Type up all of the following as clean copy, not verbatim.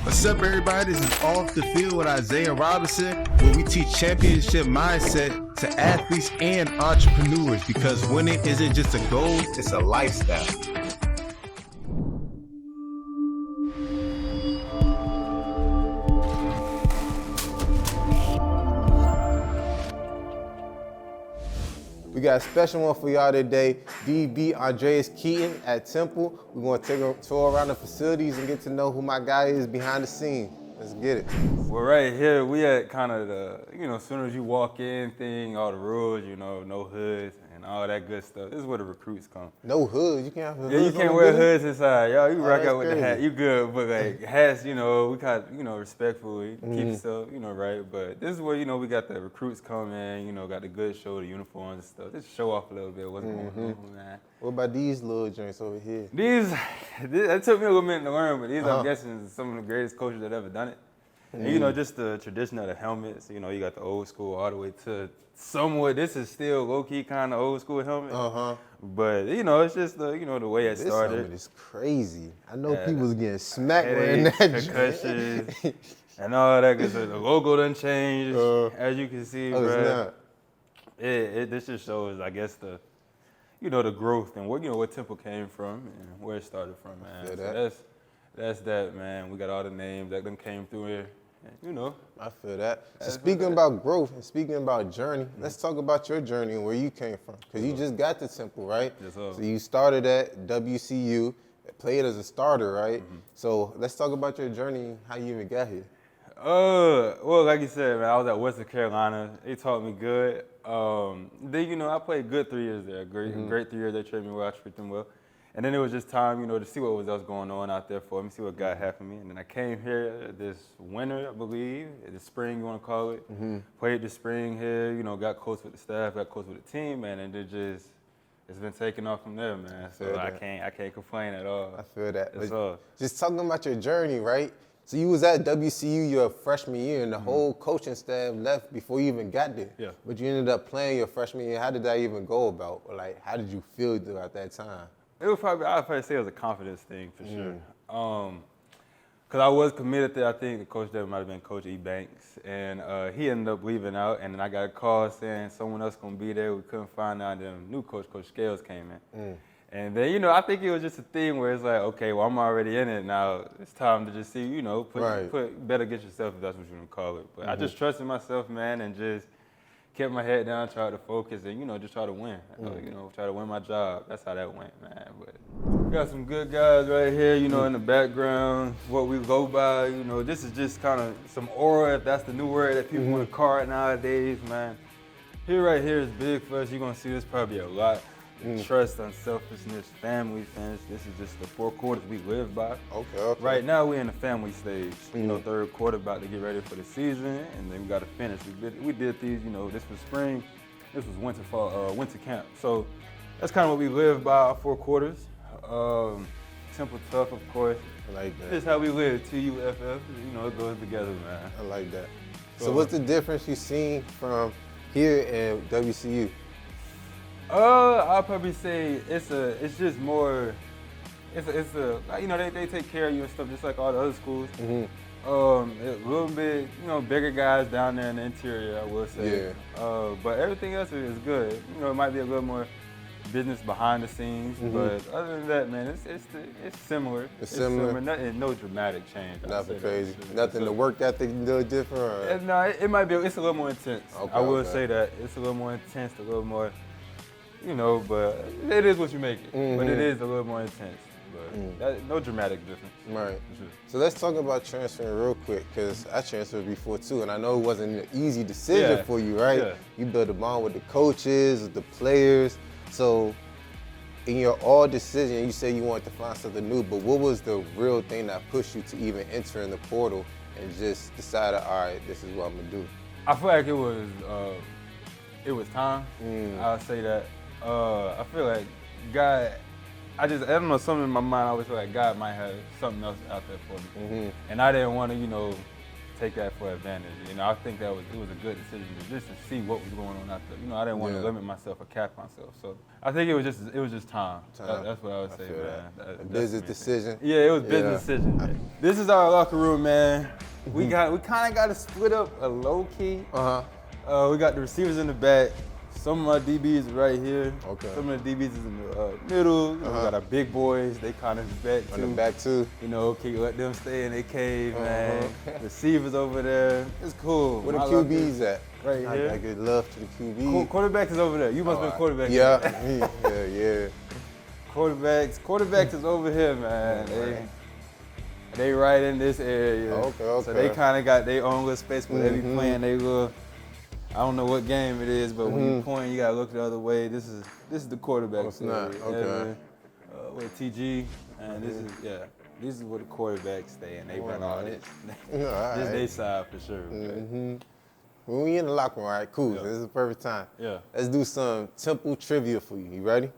What's up, everybody? This is Off the Field with Isaiah Robinson, where we teach championship mindset to athletes and entrepreneurs, because winning isn't just a goal, it's a lifestyle. We got a special one for y'all today. DB Andreas Keaton at Temple. We're going to take a tour around the facilities and get to know who my guy is behind the scene. Let's get it. Well, right here, we at kind of the, as soon as you walk in thing, all the rules, no hoods and all that good stuff. This is where the recruits come. No hoods? You can't have hoods? Yeah, you can't wear hoods inside. Y'all, you rock out with crazy. the hat. You good, but like hats, we kind of, respectfully keep yourself, right. But this is where, we got the recruits come in, got the good show, the uniforms and stuff. Just show off a little bit what's going on, man. What about these little joints over here? It took me a little minute to learn, but these, I'm guessing, is some of the greatest coaches that ever done it. And, just the tradition of the helmets, you got the old school all the way to somewhat, this is still low-key kind of old school helmet. But, it's just the, the way it started. This helmet is crazy. I know people's getting smacked wearing that concussions and all that good stuff. The logo done changed, as you can see, bro. This just shows, I guess, the, the growth and what Temple came from and where it started from, man. So that's that, man. We got all the names that done came through here. I feel that. So speaking about growth and speaking about journey, let's talk about your journey and where you came from. Because you just got to Temple, right? Yes, sir. So you started at WCU, played as a starter, right? So let's talk about your journey, how you even got here. Well, like you said, man, I was at Western Carolina. They taught me good. Then, I played good 3 years there. Great 3 years. They trained me well. I treated them well. And then it was just time, to see what else going on out there for me, see what God had for me. And then I came here this winter, I believe, this spring, you want to call it. Played the spring here, got close with the staff, got close with the team, man, and it's been taking off from there, man. So I can't complain at all. I feel that. That's all. Just talking about your journey, right? So you was at WCU your freshman year, and the whole coaching staff left before you even got there. Yeah. But you ended up playing your freshman year. How did that even go about? Or like, how did you feel throughout that time? It was I'd probably say it was a confidence thing for sure. Because I was committed there. I think the coach there might have been Coach E. Banks. And he ended up leaving out. And then I got a call saying someone else going to be there. We couldn't find out. Then new coach, Coach Scales, came in. And then, I think it was just a thing where it's like, okay, well, I'm already in it now. It's time to just see, better get yourself, if that's what you want to call it. But I just trusted myself, man, and just kept my head down, tried to focus, and, just try to win. Try to win my job. That's how that went, man. But we got some good guys right here, in the background, what we go by. This is just kind of some aura, if that's the new word that people want to call it nowadays, man. Right here is big for us. You're going to see this probably a lot. Trust, unselfishness, family, fans. This is just the 4 quarters we live by. Okay. Right now we're in the family stage. Third quarter, about to get ready for the season, and then we got to finish. We did these. This was spring, this was winter camp. So that's kind of what we live by. Our 4 quarters. Simple, tough, of course. I like that. This is how we live. TUFF. It goes together, man. I like that. So what's the difference you seen from here and WCU? I'll probably say it's just more, they take care of you and stuff just like all the other schools. A little bit, bigger guys down there in the interior, I will say. Yeah. But everything else is good. It might be a little more business behind the scenes, but other than that, man, it's similar. It's similar. No dramatic change. Nothing crazy. Nothing to work ethic do different. Or? No, it might be. It's a little more intense. Okay, I will say that it's a little more intense, a little more. But it is what you make it. But it is a little more intense. But no dramatic difference. Right. Sure. So let's talk about transferring real quick, because I transferred before too, and I know it wasn't an easy decision for you, right? Yeah. You built a bond with the coaches, with the players. So in your all decision, you said you wanted to find something new, but what was the real thing that pushed you to even enter in the portal and just decided, all right, this is what I'm gonna do? I feel like it was time. I'll say that. I feel like God, I don't know, something in my mind, I always feel like God might have something else out there for me. And I didn't want to, take that for advantage. I think it was a good decision just to see what was going on out there. I didn't want to limit myself or cap myself. So I think it was just time. That's what I would say, man. A business decision. Yeah, it was business decision. This is our locker room, man. We kind of got to split up a low key. We got the receivers in the back. Some of my DBs right here. Okay. Some of the DBs is in the middle. We got our big boys. They kind of back too. On the back too. Okay, let them stay in their cave, man. Receivers over there. It's cool. Where the QBs at? Right here. I give love to the QB. Quarterback is over there. You must have been quarterback. Yeah. Quarterbacks is over here, man. They right in this area. Okay. So they kind of got their own little space where they be playing they little. I don't know what game it is, but when you point, you gotta look the other way. This is the quarterback. It's not. Okay. With TG, and this is where the quarterbacks stay, and they run all this. This they side for sure. When we in the locker room, all right, cool. Yeah. This is the perfect time. Yeah. Let's do some Temple trivia for you. You ready?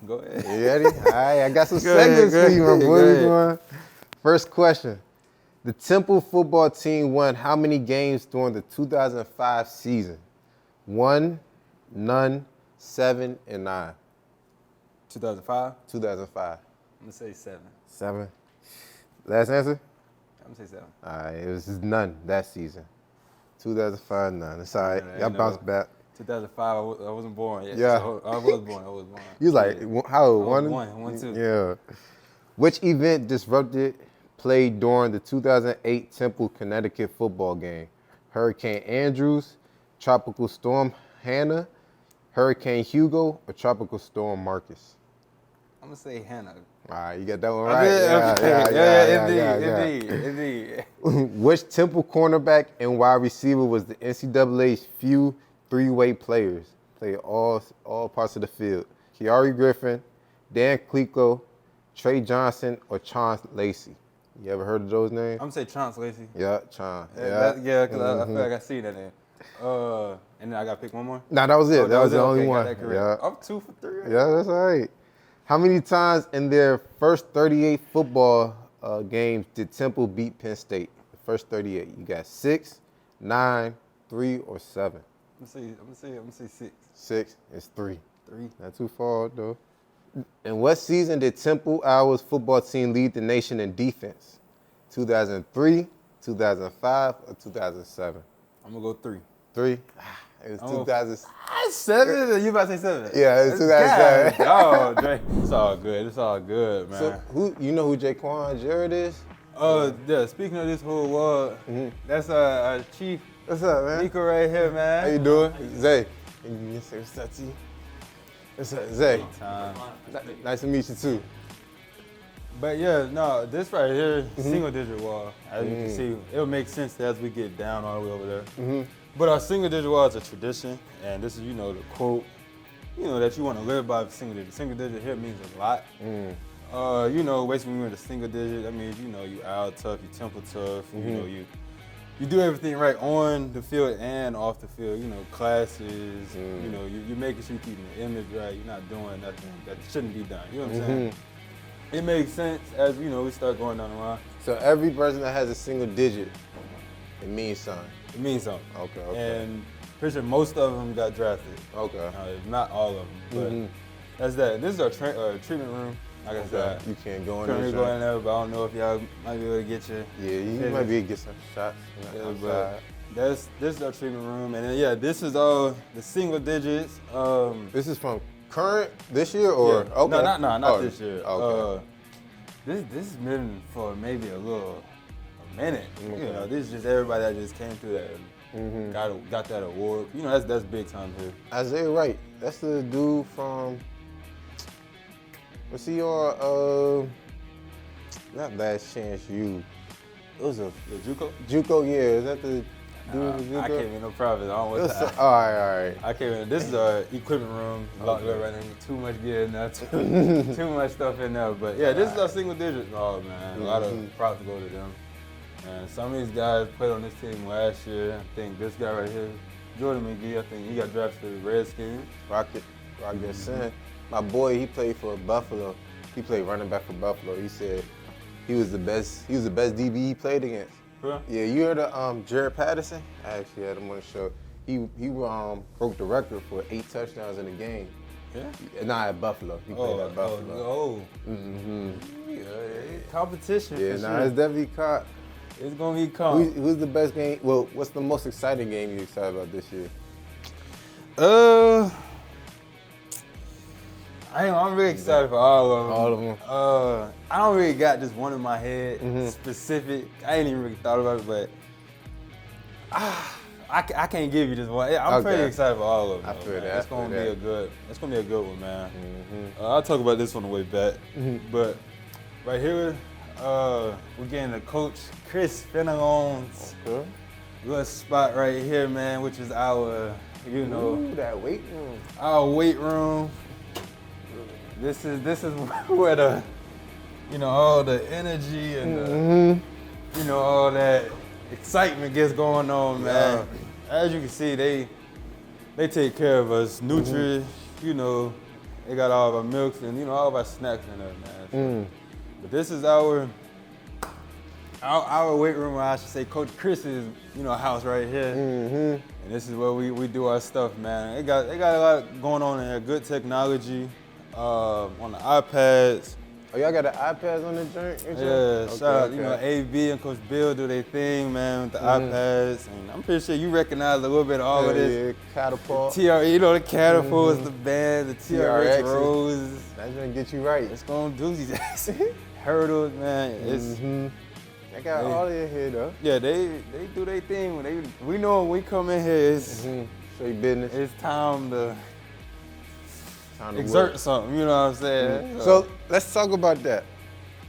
Go ahead. You ready? All right, I got some segments for you, my boy. First question. The Temple football team won how many games during the 2005 season? 1, none, 7, and 9. 2005? 2005. I'm gonna say 7. 7. Last answer? I'm gonna say 7. All right, it was none that season. 2005, none. It's all right. Y'all bounced back. 2005, I wasn't born yet. Yeah. So I was born. You was like, how old? 1, 2. Yeah. Which event disrupted play during the 2008 Temple, Connecticut football game? Hurricane Andrews, Tropical Storm Hannah, Hurricane Hugo, or Tropical Storm Marcus? I'm gonna say Hannah. All right, you got that one right. Indeed. Which Temple cornerback and wide receiver was the NCAA's few three-way players? Played all parts of the field. Kiari Griffin, Dan Klico, Trey Johnson, or Chance Lacey? You ever heard of those names? I'm gonna say Chance Lacey. Yeah, Chance. Because I feel like I see that name. And then I gotta pick one more? Nah, that was it. That was the only one. Yeah. I'm 2 for 3. Yeah, that's all right. How many times in their first 38 football games did Temple beat Penn State? The first 38. You got 6, 9, 3, or 7? I'm gonna say 6. 6 is 3. 3. Not too far though. In what season did Temple Owls football team lead the nation in defense? 2003, 2005, or 2007? I'm gonna go 3. 3? It was 2007. 7? You about to say 7? Yeah, it was 2007. Oh, Dre. It's all good, man. So you know who Jaquan Jarrett is? Yeah, speaking of this whole world, that's our chief. What's up, man? Nico right here, man. How you doing? Zay. What's up, T? What's up, Zay? Nice to meet you, too. But yeah, no, this right here, single digit wall. As you can see, it'll make sense as we get down all the way over there. But our single digit wall is a tradition, and this is, the quote, that you want to live by. Single digit. Single digit here means a lot. Basically when you're in the single digit, that means, you owl tough, you temple tough, you do everything right on the field and off the field, classes, you're making sure you're keeping the image right, you're not doing nothing that shouldn't be done, you know what I'm saying? It makes sense as, we start going down the line. So every person that has a single digit, it means something. It means something. Okay. And pretty sure most of them got drafted. Okay. If not all of them, but that's that. This is our treatment room. Like I said, you can't go in there. there. Go in there, but I don't know if y'all might be able to get you. Yeah, you might be able to get some shots. But this is our treatment room, and then this is all the single digits. This is from current this year or okay? No, not this year. Okay. This has been for maybe a minute. Okay. This is just everybody that just came through that, got that award. That's big time here. Isaiah Wright, that's the dude from. Was he on, not Last Chance U. It was the JUCO? JUCO, yeah. Is that the dude with JUCO? I can't even no private. I don't want that. All right. I can't even. This is our equipment room. Locked up right now. Too much gear in there. Too much stuff in there. But yeah, this is our single digit. Oh, man. A lot of props go to them. And some of these guys played on this team last year. I think this guy right here, Jordan McGee, I think he got drafted to the Redskins. Rocket Sin. My boy, he played for Buffalo. He played running back for Buffalo. He said he was the best DB he played against. Bro? Yeah, you heard of Jared Patterson? I actually had him on the show. He broke the record for 8 touchdowns in a game. Yeah? Nah, at Buffalo. He played at Buffalo. Yeah, competition Yeah, for nah, sure. it's definitely caught. It's going to be calm. Who's the best game? Well, what's the most exciting game you excited about this year? I'm really excited for all of them. All of them. I don't really got just one in my head specific. I ain't even really thought about it, but I can't give you just one. I'm pretty excited for all of them. I feel man. that. It's gonna be a good one, man. I'll talk about this on the way back, but right here, we're getting the Coach Chris Fenelon's little spot right here, man, which is our, Ooh, that weight room. our weight room. This is where the, all the energy and the, all that excitement gets going on, man. As you can see, they take care of us. Nutri, they got all of our milks and all of our snacks in there, man. So, but this is our weight room, or I should say Coach Chris's, house right here. And this is where we do our stuff, man. They got a lot going on in here. Good technology on the iPads. Oh, y'all got the iPads on the joint? Yeah, shout out, AB and Coach Bill do their thing, man, with the iPads. And I'm pretty sure you recognize a little bit of all of this. Yeah, catapult. The catapults, the band, the TRX Rose. That's gonna get you right. It's gonna do these hurdles, man. It's I got all in here though. Yeah, they do their thing. We know when we come in here, it's straight business. It's time to exert something. You know what I'm saying? So let's talk about that.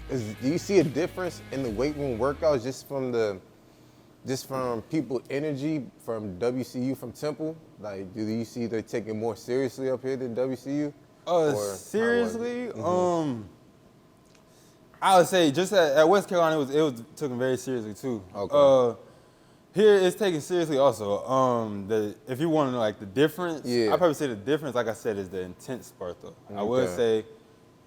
Do you see a difference in the weight room workouts just from people energy from WCU from Temple? Like, do you see they're taking more seriously up here than WCU? Seriously, I would say just at West Carolina, it was taken very seriously too. Okay. Here it's taken seriously also. If you want to know like the difference, I'd probably say the difference, like I said, is the intense part though. I would say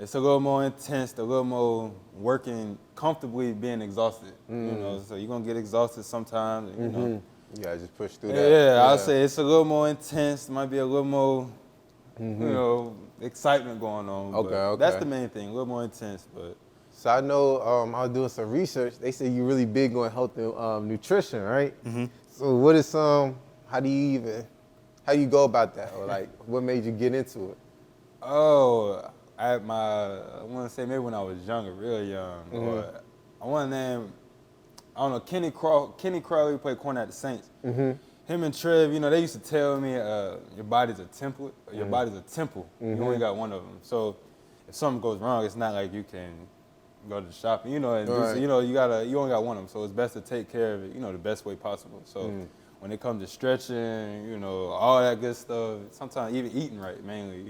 it's a little more intense, a little more working comfortably being exhausted. So you're gonna get exhausted sometimes. You gotta just push through that. Yeah, I'll say it's a little more intense. Might be a little more, excitement going on. Okay. That's the main thing, a little more intense, but. So I know I was doing some research. They say you're really big on health and nutrition, right? So what is how do you go about that, or like what made you get into it? Oh, I want to say maybe when I was younger, real young. Or I want to name, I don't know, Kenny Crowley played corner at the Saints. Him and Trev, they used to tell me your body's a template, or your body's a temple. You only got one of them. So if something goes wrong, it's not like you can go to the shop, and you only got one of them, so it's best to take care of it, the best way possible. So when it comes to stretching, all that good stuff, sometimes even eating right, mainly,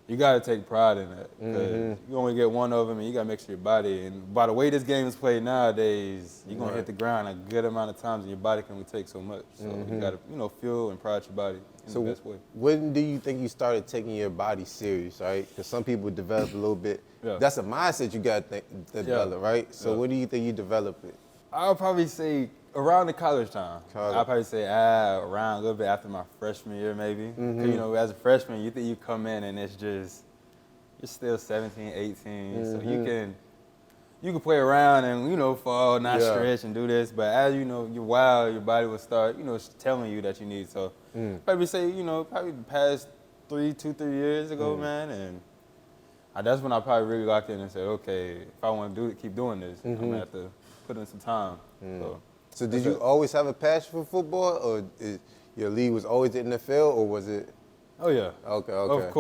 you got to take pride in that, because you only get one of them, and you got to make sure your body, and by the way this game is played nowadays, you're going to hit the ground a good amount of times, and your body can only take so much. So you got to, fuel and pride your body in the best way. When do you think you started taking your body serious, right? Because some people develop a little bit. That's a mindset you got to develop, right? So when do you think you develop it? I'll probably say around the college time. I'll probably say around a little bit after my freshman year, maybe. As a freshman, you think you come in and it's just, you're still 17, 18, so you can play around and, fall, not stretch and do this, but as you're wild, your body will start, telling you that you need. So probably say, probably the past 3 years ago, man, and that's when I probably really locked in and said, okay, if I want to keep doing this, I'm going to have to put in some time. So did you always have a passion for football, or your league was always in the field, or was it? Oh, yeah. Okay. Of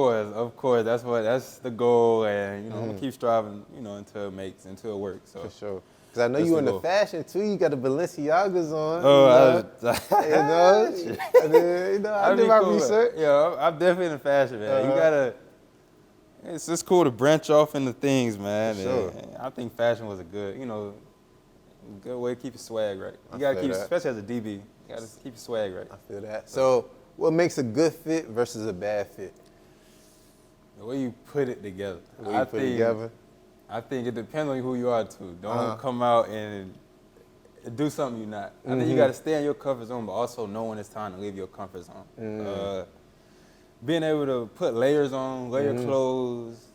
course. That's the goal, and, I'm going to keep striving, until it works. So. For sure. Because I know you in the fashion, too. You got the Balenciagas on. I did my research. Yeah, I'm definitely in the fashion, man. You got to. It's just cool to branch off into things, man. Sure. And I think fashion was a good, good way to keep your swag right. You got to keep, especially as a DB, you got to keep your swag right. I feel that. So what makes a good fit versus a bad fit? The way you put it together. I think it depends on who you are, too. Don't come out and do something you're not. I think you got to stay in your comfort zone, but also know when it's time to leave your comfort zone. Being able to put layers on, layer clothes,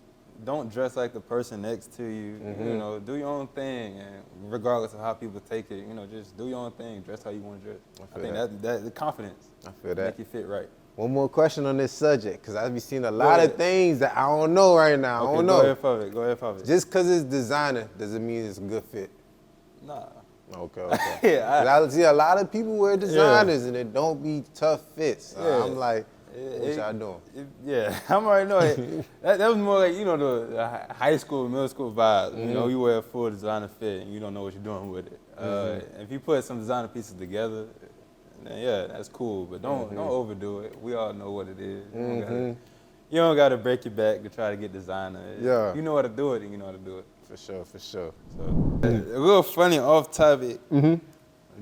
don't dress like the person next to you. You know, do your own thing, and regardless of how people take it, you know, just do your own thing. Dress how you want to dress. I think that the confidence. I feel that. Make you fit right. One more question on this subject, because I've been seeing a lot of things that I don't know right now. Okay, I don't know. Go ahead, Pop it. Just because it's designer doesn't mean it's a good fit. Nah. Okay. Yeah, I see a lot of people wear designers and it don't be tough fits. Yeah. I'm like, what y'all doing? Yeah, I'm already know it. That was more like, you know, the high school, middle school vibe. You know, you wear a full designer fit and you don't know what you're doing with it. If you put some designer pieces together, then yeah, that's cool. But don't overdo it. We all know what it is. You don't gotta break your back to try to get designer. Yeah. You know how to do it, and you know how to do it. For sure. So, a little funny off topic.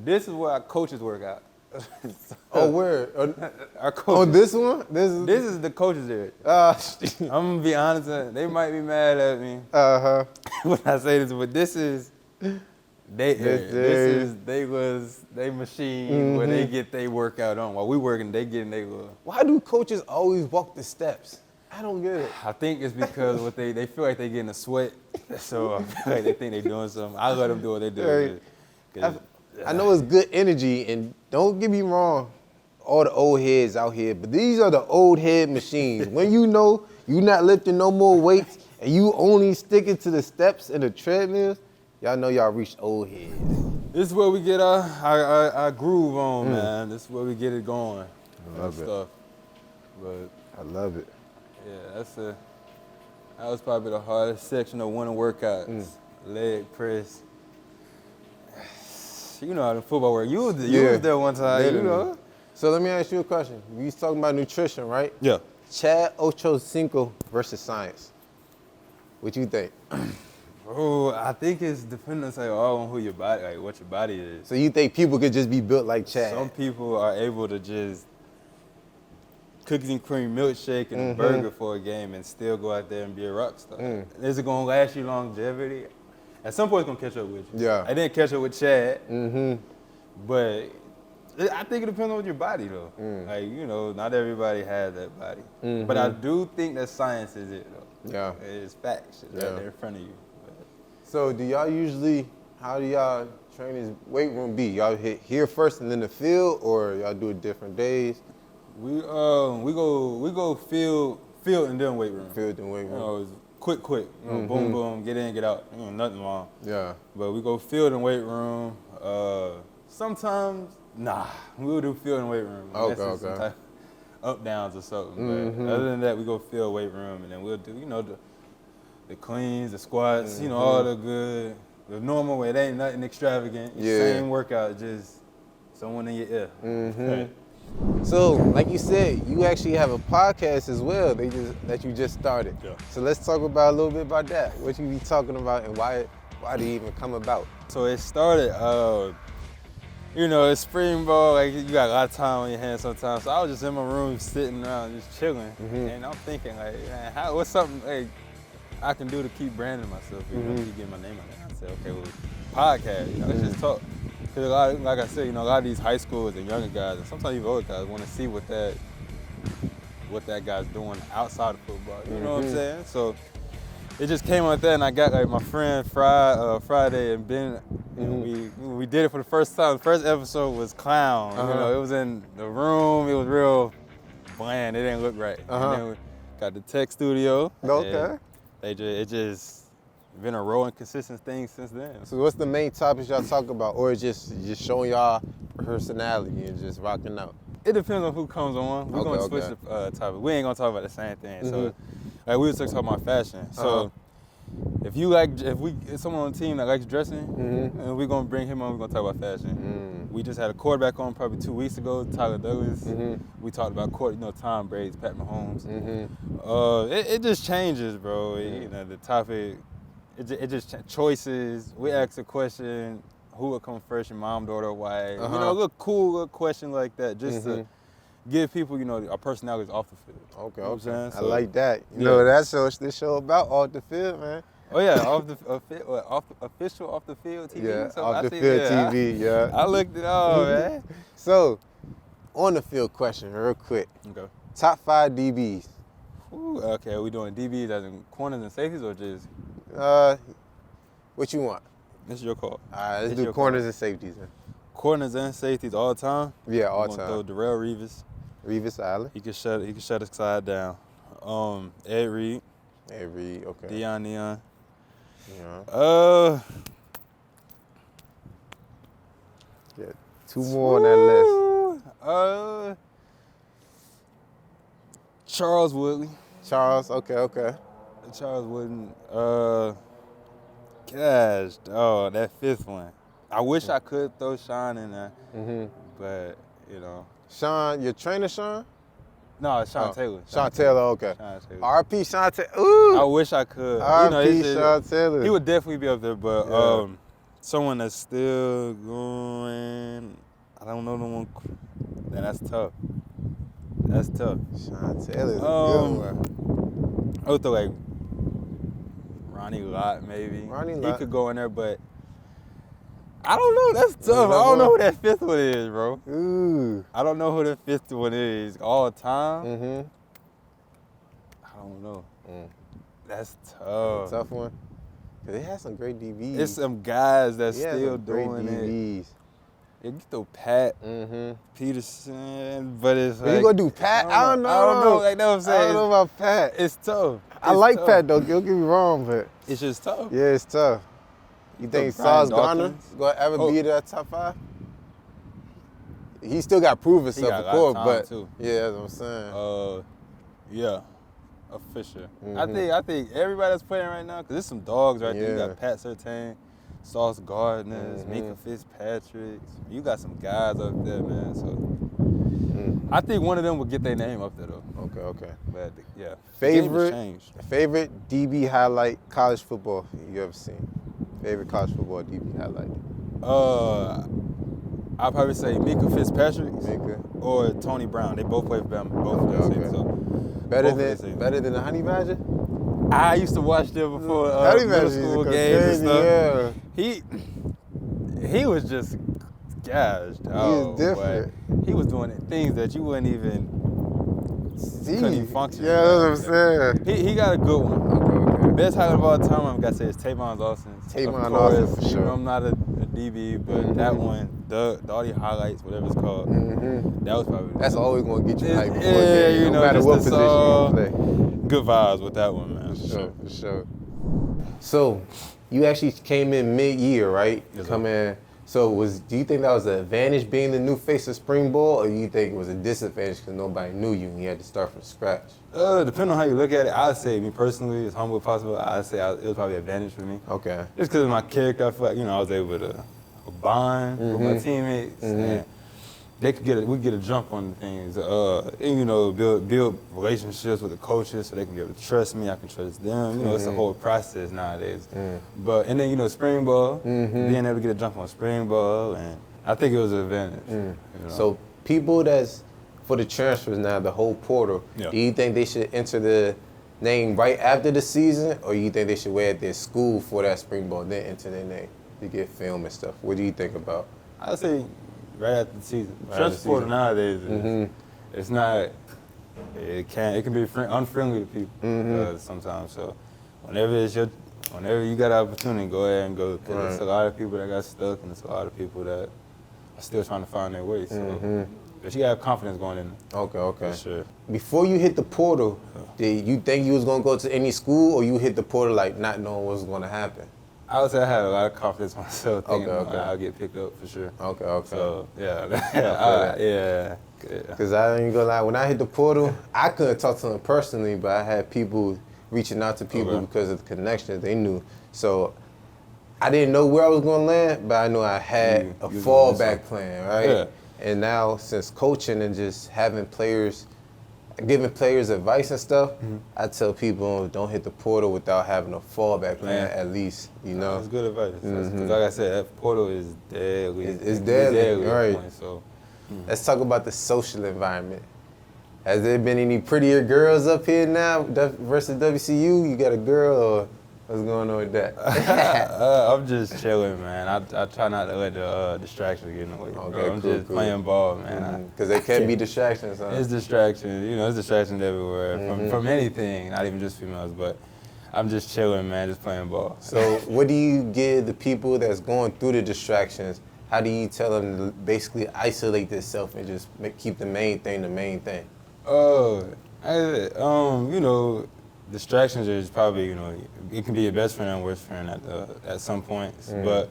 This is where our coaches work out. Oh, where? Our coaches. Oh, this one? This is the coaches area. I'm gonna be honest, they might be mad at me when I say this, but this is they area. This is they machine where they get their workout on. While we working, they getting their little. Why do coaches always walk the steps? I don't get it. I think it's because what they feel like they getting a sweat, so I feel like they think they doing something. I let them do what they do. I know it's good energy, and don't get me wrong, all the old heads out here, but these are the old head machines. When you know you're not lifting no more weights and you only sticking to the steps and the treadmills, y'all know y'all reached old heads. This is where we get our groove on, man. This is where we get it going. I love it. Stuff. But I love it. yeah, that was probably the hardest section of winter workouts. Leg press. You know how the football work. You was there one time, you know. So let me ask you a question. We was talking about nutrition, right? Yeah. Chad Ochocinco versus science. What you think? Oh, I think it's dependent on who your body, like what your body is. So you think people could just be built like Chad? Some people are able to just cookies and cream milkshake and a burger for a game and still go out there and be a rock star. Is it gonna last you longevity? At some point, it's gonna catch up with you. Yeah. I didn't catch up with Chad, but I think it depends on your body, though. Like, you know, not everybody has that body. But I do think that science is it, though. Yeah. It's facts. It's right there in front of you. So do y'all usually, how do y'all training's weight room be? Y'all hit here first and then the field, or y'all do it different days? We go field and then weight room. Field and weight room. You know, it's quick. You know, boom, boom, get in, get out. You know, nothing long. Yeah. But we go field and weight room. Sometimes, we'll do field and weight room. Okay. Some type of up downs or something. But other than that, we go field weight room, and then we'll do, you know, the cleans, the squats, you know, all the normal way. It ain't nothing extravagant. It's same workout, just someone in your ear. Right. So, like you said, you actually have a podcast as well that you just started. Yeah. So let's talk about a little bit about that. What you be talking about and why did it even come about? So it started, you know, it's spring ball, like you got a lot of time on your hands sometimes. So I was just in my room sitting around just chilling. And I'm thinking like, man, what's something like I can do to keep branding myself, you know, keep getting my name on there. I said, okay, well, podcast, you know, let's just talk. Because like I said, you know, a lot of these high schools and younger guys, and sometimes even older guys, want to see what that guy's doing outside of football. You know what I'm saying? So it just came like that, and I got like my friend Friday and Ben. You know, we did it for the first time. The first episode was clown. You know, it was in the room. It was real bland. It didn't look right. And then we got the tech studio. Okay. It just been a rolling, consistent thing since then. So what's the main topics y'all talk about, or is just showing y'all personality and just rocking out? It depends on who comes on. We're gonna switch the topic. We ain't gonna talk about the same thing. So, like we was talking about fashion. So, if someone on the team that likes dressing, and we're gonna bring him on. We're gonna talk about fashion. We just had a quarterback on probably 2 weeks ago, Tyler Douglas. We talked about Tom Brady, Pat Mahomes. It just changes, bro. You know, the topic. It just choices. We ask a question: who would come first, your mom, daughter, or wife? You know, a little cool little question like that, just to give people, you know, our personalities off the field. Okay, you know what I'm saying? I like that. You know, this show about off the field, man. Oh yeah, official off the field TV. Yeah, So off I the see, field yeah, TV, yeah. I looked it all, man. So, on the field question, real quick. Okay. Top 5 DBs. Ooh, okay, are we doing DBs as in corners and safeties or just? What you want? This is your call. All right, let's It's do your corners call. and safeties. Then. Corners and safeties all time. Yeah, all I'm gonna time. throw Darrell Reeves. Revis Island. He can shut his side down. Ed Reed. Avery, okay. Deion Neon. Yeah. Yeah, 2 more on that list. Charles Woodley. Charles, okay. Charles Wooden. Gosh, oh, that 5th one. I wish I could throw Sean in there, but you know. Sean, your trainer, Sean? No, it's Sean Taylor. Sean Taylor, okay. Sean Taylor. R.P. Sean Taylor. Ooh. I wish I could. R.P. Sean Taylor. He would definitely be up there, but Yeah. someone that's still going. I don't know no one. Man, that's tough. That's tough. Sean Taylor's a good one. I would throw like Ronnie Lott maybe. Ronnie He Lott. could go in there, but I don't know. That's tough. I don't know who that 5th one is, bro. Ooh. I don't know who the 5th one is all time. Mm-hmm. I don't know. That's A tough. tough one. Cause they had some great DBs. It's some guys that's He had still some great doing it. DBs. Yeah, you throw Pat Peterson, but it's like you gonna do Pat? I don't know. I don't know. Like that, what I'm saying. I don't know about Pat. It's tough. I It's like tough. Pat though. Don't get me wrong, but It's just tough. yeah, it's tough. You think Brian Sauce Garner Dawkins? gonna ever Oh. be that top 5? He still got to prove himself, got of a lot of course, time, but too. yeah, that's what I'm saying. Yeah, for sure. I think everybody that's playing right now, because there's some dogs right there. You Yeah. got Pat Surtain, Sauce Gardner, Mika Fitzpatrick. You got some guys up there, man. So I think one of them would get their name up there though. Okay. But yeah, the game has Favorite changed. favorite DB highlight college football you ever seen? Favorite college football DB highlight? I'd probably say Mika Fitzpatrick Mika. or Tony Brown. They both play for them. Both of them. Okay. So Better both of them. than the Honey Badger? I used to watch them before Honey middle Badger school is games and crazy, stuff. yeah. He was just gosh, was different. He was doing things that you wouldn't even couldn't even function. Yeah, that's what I'm saying. He got a good one. Okay. Best highlight of all time, I'm gonna say, is Tavon Austin. Tavon Of course, Austin, for even sure. though I'm not a DB, but that one, the audio highlights, whatever it's called, that was probably That's always gonna get you hyped before yeah, a game, you no know, matter just what the position song. you play. good vibes with that one, man. For sure. So, you actually came in mid-year, right? Yes, sir. So do you think that was an advantage being the new face of spring ball, or you think it was a disadvantage because nobody knew you and you had to start from scratch? Depending on how you look at it, I'd say, me personally, as humble as possible, I'd say it was probably an advantage for me. Okay. Just because of my character, I feel like, I was able to bond with my teammates. And we get a jump on things. And, build relationships with the coaches so they can be able to trust me. I can trust them. It's a whole process nowadays. But and then spring ball, being able to get a jump on spring ball, and I think it was an advantage. So people that's for the transfers now, the whole portal, Yeah. do you think they should enter the name right after the season, or you think they should wait at their school for that spring ball, then enter their name to get film and stuff? What do you think about? I'd say right after the season. Right after the Transfer portal season. nowadays, it's not. It can be unfriendly to people sometimes. So whenever you got an opportunity, go ahead and go. 'Cause there's a lot of people that got stuck, and there's a lot of people that are still trying to find their way. So, but you gotta have confidence going in. Okay. For sure. Before you hit the portal, did you think you was gonna go to any school, or you hit the portal like not knowing what was gonna happen? I would say I had a lot of confidence in myself, thinking Okay. I'll get picked up for sure. Okay. So yeah, that. yeah. Because I ain't gonna lie, when I hit the portal, I couldn't talk to them personally, but I had people reaching out to people because of the connections they knew. So I didn't know where I was gonna land, but I knew I had a you fallback plan, right? Yeah. And now, since coaching and just having players, giving players advice and stuff, I tell people don't hit the portal without having a fallback plan at least, That's good advice. Because like I said, that portal is deadly. It's deadly, at this right. point, so. Let's talk about the social environment. Has there been any prettier girls up here now versus WCU? You got a girl, or What's going on with that? I'm just chilling, man. I try not to let the distractions get in the way. Okay, I'm cool, just playing ball, man. Because they can be distractions, huh? It's distractions, it's distractions everywhere from anything, not even just females, but I'm just chilling, man, just playing ball. So what do you give the people that's going through the distractions? How do you tell them to basically isolate themselves and just keep the main thing the main thing? Distractions is probably, it can be your best friend and worst friend at some points, but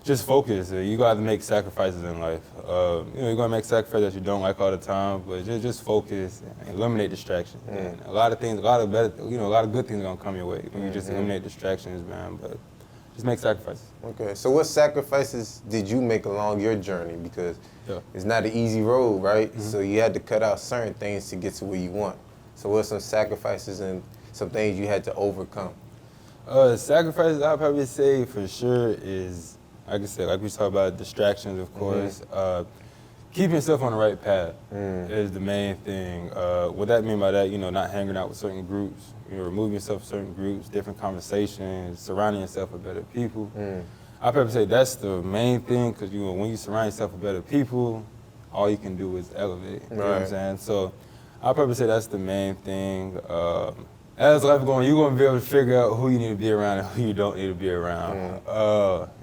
just focus. You got to make sacrifices in life. You're gonna make sacrifices that you don't like all the time, but just focus and eliminate distractions. And a lot of things, a lot of good things are gonna come your way when you just eliminate distractions, man. But just make sacrifices. Okay, so what sacrifices did you make along your journey? Because it's not an easy road, right? So you had to cut out certain things to get to where you want. So what are some sacrifices and some things you had to overcome? Sacrifices I'd probably say for sure is, like I said, like we talked about distractions, of course. Keeping yourself on the right path is the main thing. What that mean by that, not hanging out with certain groups, removing yourself from certain groups, different conversations, surrounding yourself with better people. I probably say that's the main thing, because when you surround yourself with better people, all you can do is elevate. You know what I'm saying? So I probably say that's the main thing. As life going, you're going to be able to figure out who you need to be around and who you don't need to be around.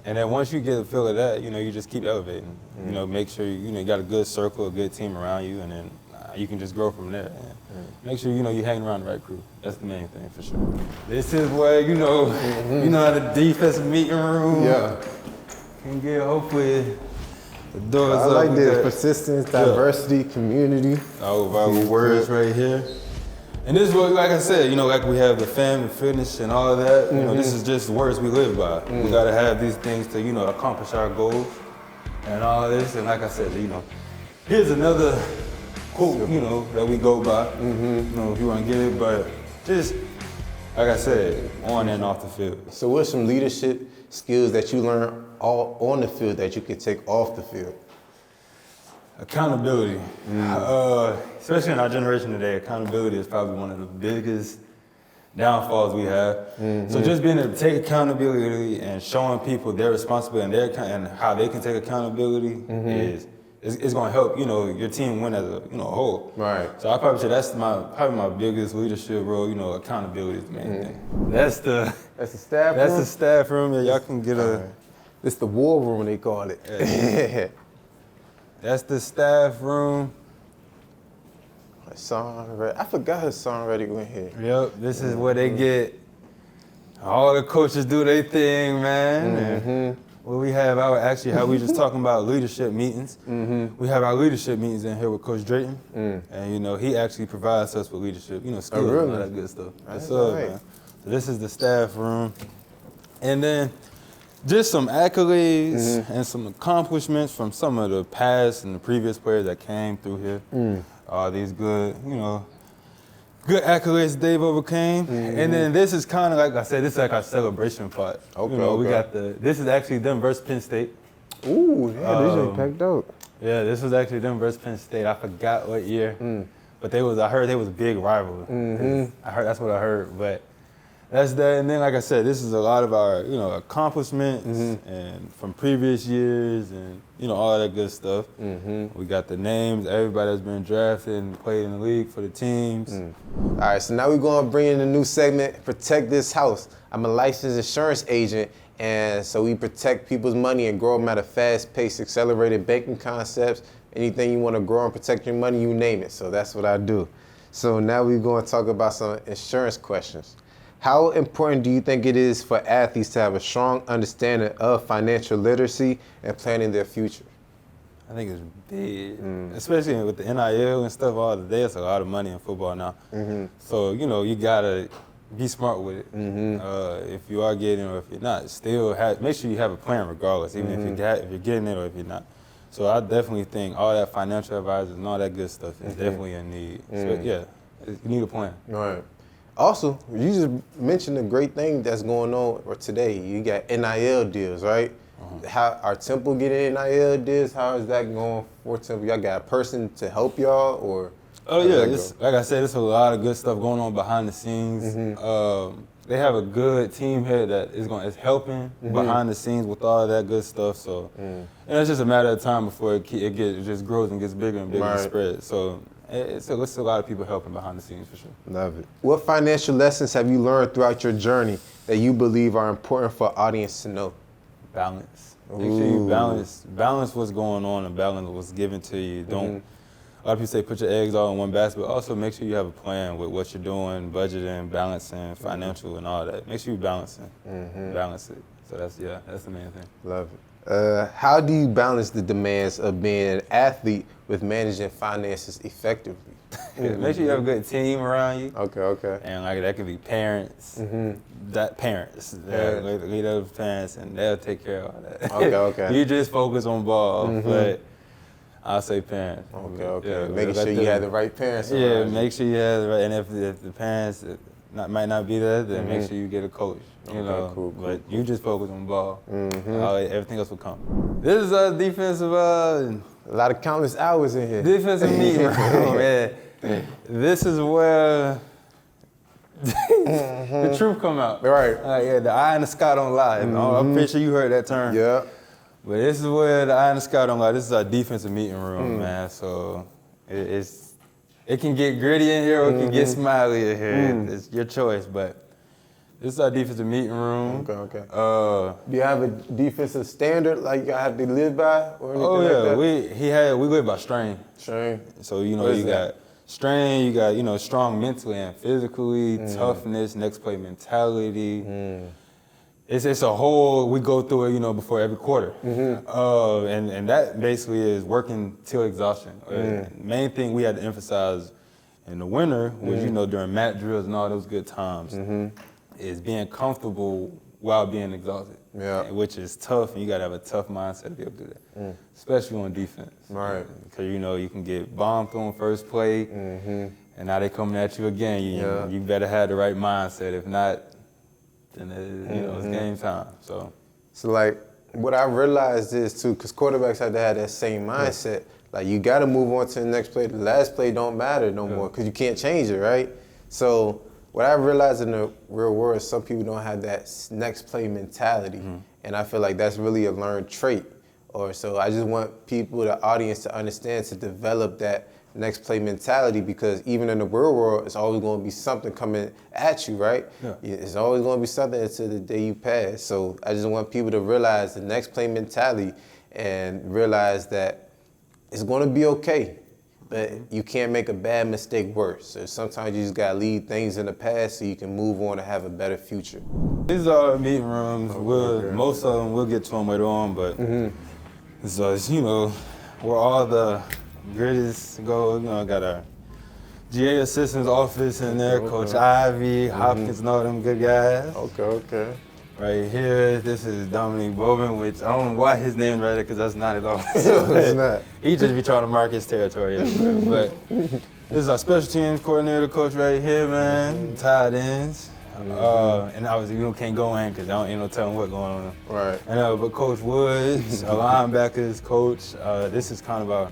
And then once you get a feel of that, you just keep elevating. Make sure you got a good circle, a good team around you, and then you can just grow from there. Make sure you're hanging around the right crew. That's the main thing for sure. This is where how the defensive meeting room can get, hopefully the doors I up. like this: persistence, diversity, community. Our words right here. And this is what, like I said, like we have the family, fitness, and all of that. This is just words we live by. We gotta have these things to, accomplish our goals and all this. And like I said, here's another quote, that we go by. If you wanna get it, but just like I said, on and off the field. So what's some leadership skills that you learn all on the field that you can take off the field? Accountability. Especially in our generation today, accountability is probably one of the biggest downfalls we have. So just being able to take accountability and showing people their responsibility and how they can take accountability is going to help your team win as a whole. Right. So I probably say that's probably my biggest leadership role. Accountability is the main thing. That's the staff room. That's the staff room. Yeah, y'all can get It's the war room, they call it. That's the staff room. I forgot Hassan already went here. Yep, this is where they get all the coaches do their thing, man. And well, we have how we just talking about leadership meetings. We have our leadership meetings in here with Coach Drayton, and he actually provides us with leadership, skills and all that good stuff. That's up, man. So this is the staff room, and then just some accolades and some accomplishments from some of the past and the previous players that came through here. These good, good accolades they've overcame. And then this is kind of, like I said, this is like our celebration part. We got this is actually them versus Penn State. Ooh, yeah, these are packed out. Yeah, this was actually them versus Penn State. I forgot what year, but I heard they was a big rival. That's what I heard, but that's that. And then, like I said, this is a lot of our, accomplishments and from previous years and, all that good stuff. We got the names, everybody that's been drafted and played in the league for the teams. All right, so now we're going to bring in a new segment, Protect This House. I'm a licensed insurance agent, and so we protect people's money and grow them at a fast pace, accelerated banking concepts. Anything you want to grow and protect your money, you name it. So that's what I do. So now we're going to talk about some insurance questions. How important do you think it is for athletes to have a strong understanding of financial literacy and planning their future? I think it's big, especially with the NIL and stuff all today. It's a lot of money in football now. So, you gotta be smart with it. If you are getting or if you're not, still make sure you have a plan regardless, even if you're getting it or if you're not. So I definitely think all that financial advisors and all that good stuff is definitely a need. So yeah, you need a plan. Right. Also, you just mentioned a great thing that's going on today. You got NIL deals, right? How are Temple getting NIL deals? How is that going for Temple? Y'all got a person to help y'all, or? Oh yeah, like I said, there's a lot of good stuff going on behind the scenes. they have a good team here that is helping behind the scenes with all that good stuff. So, and it's just a matter of time before it just grows and gets bigger and bigger and spreads. So, it's a lot of people helping behind the scenes for sure. Love it. What financial lessons have you learned throughout your journey that you believe are important for audience to know? Balance. Make sure you balance what's going on and balance what's given to you. Don't. A lot of people say put your eggs all in one basket, but also make sure you have a plan with what you're doing, budgeting, balancing, financial, and all that. Make sure you balance it. So that's the main thing. Love it. How do you balance the demands of being an athlete with managing finances effectively? Make sure you have a good team around you. Okay. And like that could be parents, parents, lead up parents, and they'll take care of all that. Okay. You just focus on ball, but I'll say parents. Okay. Yeah, making sure you have the right parents. Yeah, make sure you have the right. And if the parents might not be there, then make sure you get a coach. You know, cool. But you just focus on ball. Everything else will come. This is a defensive. A lot of countless hours in here. Defensive meeting room, man. This is where the truth come out. Right. The eye in the sky don't lie. I'm pretty sure you heard that term. Yeah. But this is where the eye in the sky don't lie. This is our defensive meeting room, man. So it can get gritty in here or it can get smiley in here. It's your choice, but this is our defensive meeting room. Okay. Do you have a defensive standard like you have to live by or anything like that? We live by strain. Strain. So you got strain, you got strong mentally and physically, toughness, next play mentality. It's a whole, we go through it, before every quarter. And that basically is working till exhaustion. Main thing we had to emphasize in the winter was, during mat drills and all those good times, is being comfortable while being exhausted. Yeah. Which is tough, and you gotta have a tough mindset to be able to do that. Especially on defense. Right. Because you can get bombed on first play, and now they coming at you again. You better have the right mindset. If not, then it's game time. So like what I realized is too, because quarterbacks have to have that same mindset. Like you got to move on to the next play. The last play don't matter no more because you can't change it, right? So what I realized in the real world is some people don't have that next play mentality, and I feel like that's really a learned trait. So I just want people, the audience, to understand to develop that next play mentality, because even in the real world, it's always going to be something coming at you, right? Yeah. It's always going to be something until the day you pass. So I just want people to realize the next play mentality and realize that it's going to be okay, but you can't make a bad mistake worse. So sometimes you just got to leave things in the past so you can move on and have a better future. These are meeting rooms. Most of them, we'll get to them later on, but so where all the greatest go, got our GA assistant's office in there, Coach Ivy, Hopkins, and all them good guys. Okay. Right here, this is Dominic Bowman, which I don't know why his name right there, because that's not at all. It's not. He just be trying to mark his territory. But this is our special teams coordinator, coach right here, man. Tight ends. And obviously we can't go in because ain't no telling what's going on. Right. And but Coach Woods, our linebackers coach. This is kind of our,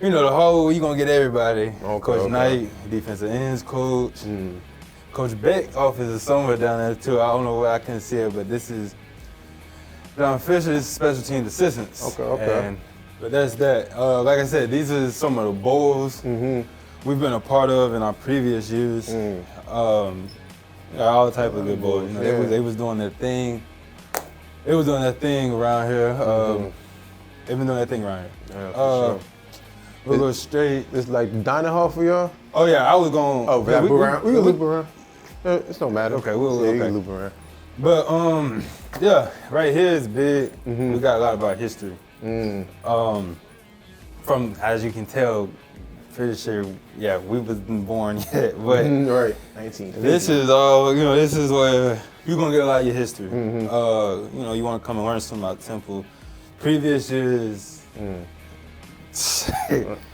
the whole, you gonna get everybody. Coach Knight, defensive ends coach. Coach Beck's office is somewhere down there too. I don't know where I can see it, but this is Don Fisher's special teams assistants. Okay. But that's that. Like I said, these are some of the bowls we've been a part of in our previous years. All type of good bowls. They was doing their thing. They was doing their thing around here. They've been doing that thing around here. Yeah, for sure. We'll go straight. It's like dining hall for y'all? Oh yeah, I was going. Oh, we can loop around. It don't matter. Okay, you can loop around. But right here is big. We got a lot about history. From, as you can tell, pretty sure, we wasn't born yet, but right, 1950. This is all, this is where you're gonna get a lot of your history. You want to come and learn something about Temple. Previous years,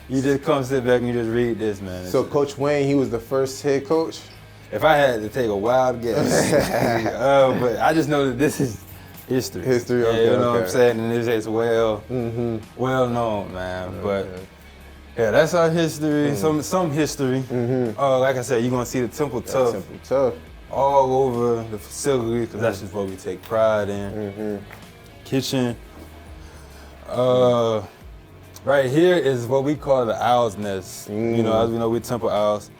you just come sit back and you just read this, man. So Coach Wayne, he was the first head coach? If I had to take a wild guess, but I just know that this is history. History, okay. You know what I'm saying? And it's well known, man. But that's our history. Some history. Like I said, you're gonna see the Temple tough. Temple tough. all over the facility because that's just what we take pride in. Kitchen. Right here is what we call the owl's nest. You know, as we know, we're temple owls.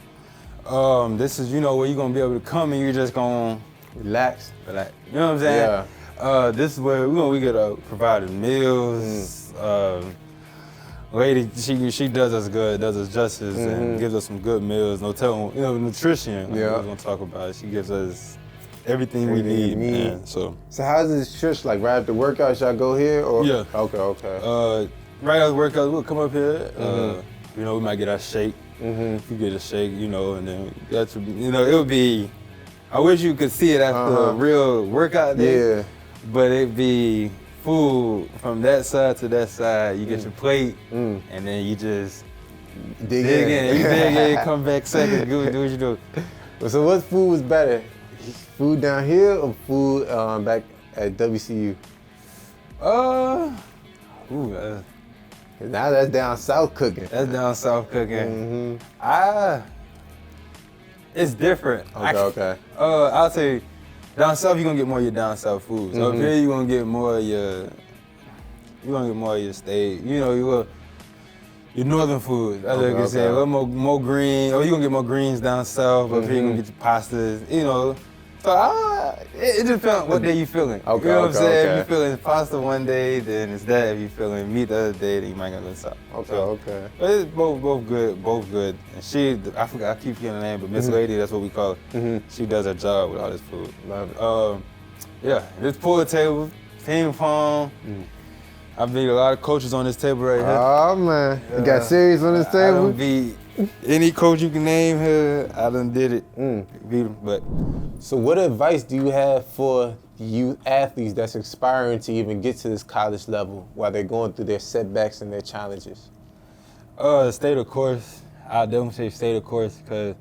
This is, you know, where you're gonna be able to come and you're just gonna Relax. you know what I'm saying? Yeah. This is where we get provided meals. Lady, she does us good, does us justice, and gives us some good meals. No telling, you know, nutrition. Like we're gonna talk about. She gives us everything we need, man. So how's this church like? Right after workout, y'all go here or? Yeah. Okay. Right after workout, we'll come up here. You know, we might get our shake. If you get a shake, you know, and then that's, you know, it would be. I wish you could see it after a real workout day. Yeah. But it'd be food from that side to that side. You get your plate, and then you just dig in. You dig in, come back second, do what you do. So what food was better? Food down here or food back at WCU? Now that's down south cooking. That's down south cooking. It's different. Okay. I'll say down south you're gonna get more of your down south foods. Up here you're gonna get more of your state. You know, your northern food. As I can say, a little more green. Or you're gonna get more greens down south. Up here you're gonna get your pastas. You know. So it depends on what day you feeling. You know what I'm saying? If you're feeling pasta one day, then it's that. If you're feeling meat the other day, then you might go to south. Okay. But it's both good. And she, I forgot, I keep forgetting her name, but Miss Lady, that's what we call her. She does her job with all this food. Love it. Yeah, this pool table, ping pong. I've beat a lot of coaches on this table right here. Oh man, you got series on this table? I done beat any coach you can name here. I done did it. Beat them, but. So what advice do you have for youth athletes that's aspiring to even get to this college level while they're going through their setbacks and their challenges? Stay the course. I definitely say stay the course because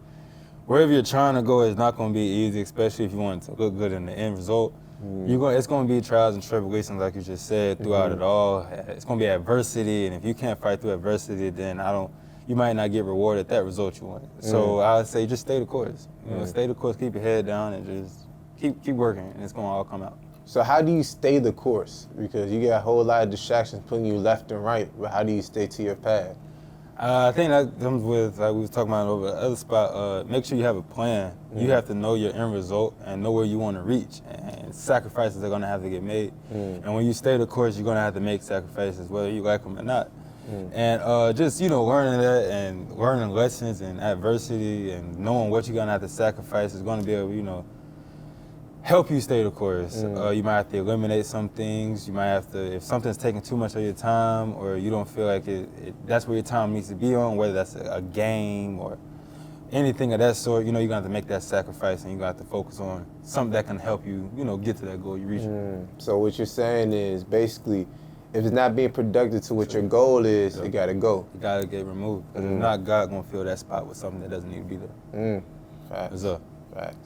wherever you're trying to go is not going to be easy, especially if you want to look good in the end result. It's going to be trials and tribulations, like you just said, throughout it all. It's going to be adversity, and if you can't fight through adversity, then you might not get rewarded that result you want. So I would say just stay the course. You know, stay the course, keep your head down, and just keep working, and it's going to all come out. So how do you stay the course? Because you got a whole lot of distractions pulling you left and right, but how do you stay to your path? I think that comes with, like we was talking about over the other spot, make sure you have a plan. You have to know your end result and know where you want to reach, and sacrifices are going to have to get made. And when you stay the course, you're going to have to make sacrifices, whether you like them or not. And just, you know, learning that and learning lessons and adversity and knowing what you're going to have to sacrifice is going to be able, you know, help you stay the course. You might have to eliminate some things. You might have to, if something's taking too much of your time or you don't feel like that's where your time needs to be on, whether that's a game or anything of that sort, you know, you're going to have to make that sacrifice and you're going to have to focus on something that can help you, you know, get to that goal you reach. So what you're saying is basically, if it's not being productive to what your goal is, it got to go. It got to get removed. Because if not, God going to fill that spot with something that doesn't need to be there. Facts. What's up? Facts.